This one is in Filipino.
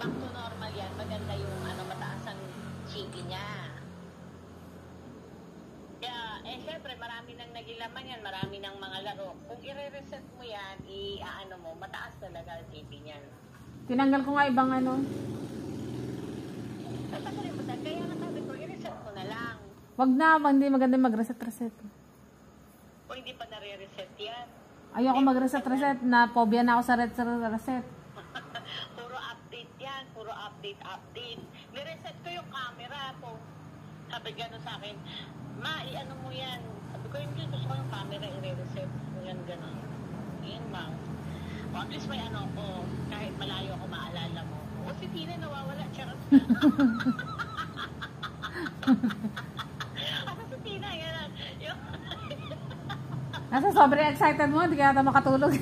back to normal yan. Maganda yung ano, mataas ang chibi niya. Kaya, syempre, marami nang nagilaman yan, marami nang mga laro. Kung i-reset mo yan, i-ano mo, mataas talaga ang chibi niyan. Tinanggal ko nga ibang ano. Kaya nga sabi ko, i-reset mo na lang. Wag na, hindi maganda mag-reset-reset. O hindi pa nare-reset yan. Ayoko mag-reset-reset, na phobia na ako sa reset. Puro update yan, puro update. Nireset ko yung camera po. Sabi gano'n sa akin, ma, i-ano mo yan. Sabi ko, hindi, gusto ko yung camera, i-reset mo yan, gano'n. Yan, ma. O at least may ano ko, kahit malayo ako maalala mo. O si Tina nawawala, charot. Ako si Tina, yan. Nasa sobrang excited mo, hindi ka yata makatulog.